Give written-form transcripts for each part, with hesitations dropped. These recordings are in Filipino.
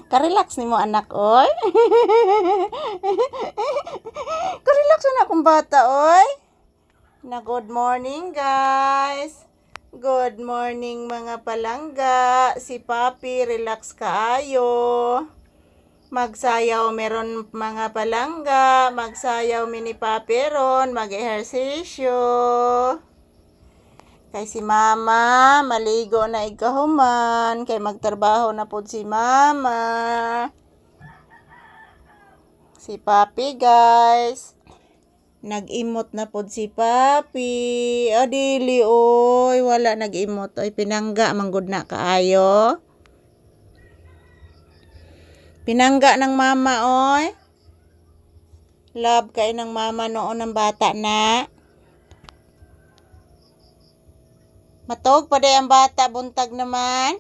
Ka-relax ni mo anak, oy. Ka-relax na akong bata, oy. Na good morning, guys. Good morning, mga palangga. Si Papi, relax kaayo. Magsayaw meron mga palangga. Magsayaw mini Papi ron. Mag-ehersisyo. Kay si Mama, maligo na ikahuman. Kay magtrabaho na po si Mama. Si Papi, guys. Nag-imot na po si Papi. Adili, oy. Wala nag-imot. Oy, pinangga, manggod na kaayo. Pinangga ng Mama, oy. Love kay ng Mama noon ng bata na. Matog pa day ang bata, buntag naman.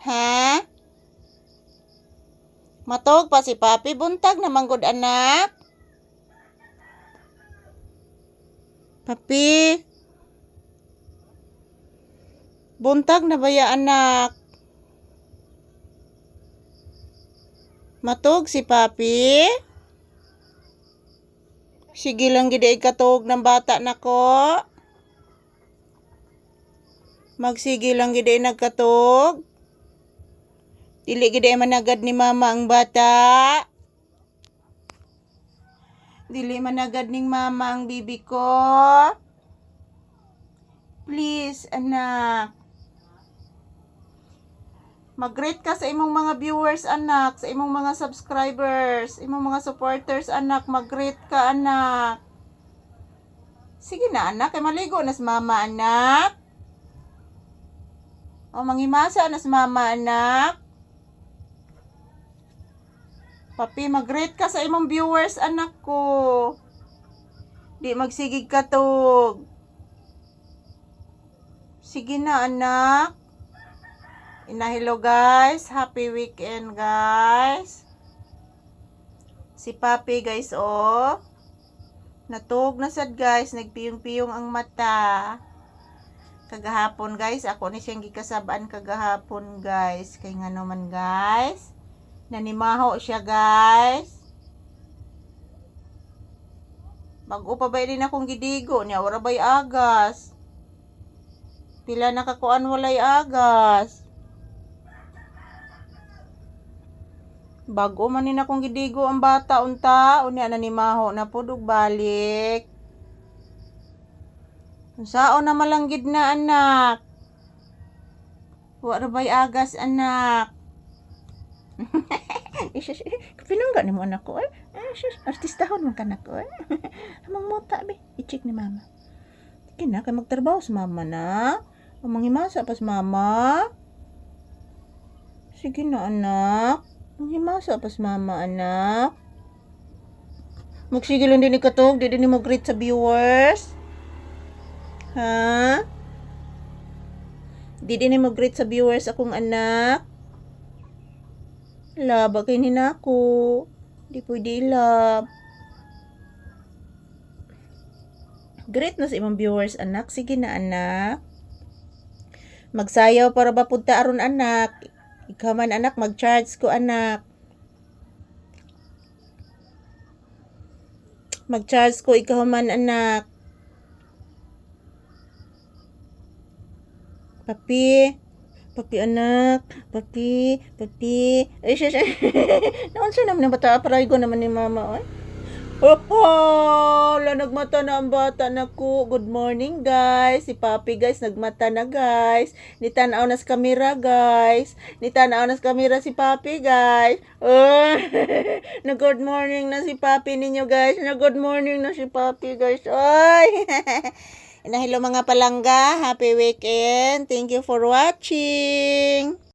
Ha? Matog pa si Papi, buntag naman gud anak. Papi. Buntag na ba ya anak? Matog si Papi? Sige lang gid ay katog ng bata nako. Magsige lang gid ay nagkatog. Dili gid ay managad ni Mama ang bata. Dili managad ning Mama ang bibi ko. Please, anak. Mag-rate ka sa imong mga viewers, anak. Sa imong mga subscribers. Imong mga supporters, anak. Mag-rate ka, anak. Sige na, anak. Kay maligo na si Mama, anak. O, manghimasa na si Mama, anak. Papi, mag-rate ka sa imong viewers, anak ko. Di magsigig katog. Sige na, anak. Hello, guys. Happy weekend, guys. Si Papi, guys, oh. Natug na sad, guys. Nagpiyong-piyong ang mata. Kagahapon, guys. Ako ni siyang gikasabaan kagahapon, guys. Kay nga naman, guys. Nanimaho siya, guys. Bago pa ba din akong gidigo niya? Wala ba'y agas? Pila nakakuan walay agas? Bago man din akong gidigo ang bata unta. Unya nanimaho na po balik. Sao na malanggid na anak? Wala ba'y agas anak? Pinangga ni mo anak ko eh. Artistahon man kanak ko eh. Amang mota be. I-check ni Mama. Sige na, kay magtrabaho sa Mama na. Amang himasa pa sa Mama. Sige na anak. Manghimasa pa sa Mama anak. Magsige lang din ni katog. Di din mo greet sa viewers. Ha? Di din mo greet sa viewers akong anak. Lab, kay ninako. Di pwede lab. Great na sa imong viewers, anak. Sige na, anak. Magsayaw para ba punta aron, anak. Ikaw man, anak. Mag-charge ko, anak. Mag-charge ko, ikaw man, anak. Papi. Papi, anak. Papi. Papi. Ay, siya. Naon siya naman na bata. Paray ko naman ni Mama. Oy. Oh, nagmata na ang bata naku. Good morning, guys. Si Papi, guys, nagmata na, guys. Nitanaw na sa kamera, guys. Nitanaw na sa kamera si Papi, guys. Oh, na good morning na si Papi ninyo, guys. Na good morning na si Papi, guys. Ay. Hello mga palangga. Happy weekend. Thank you for watching.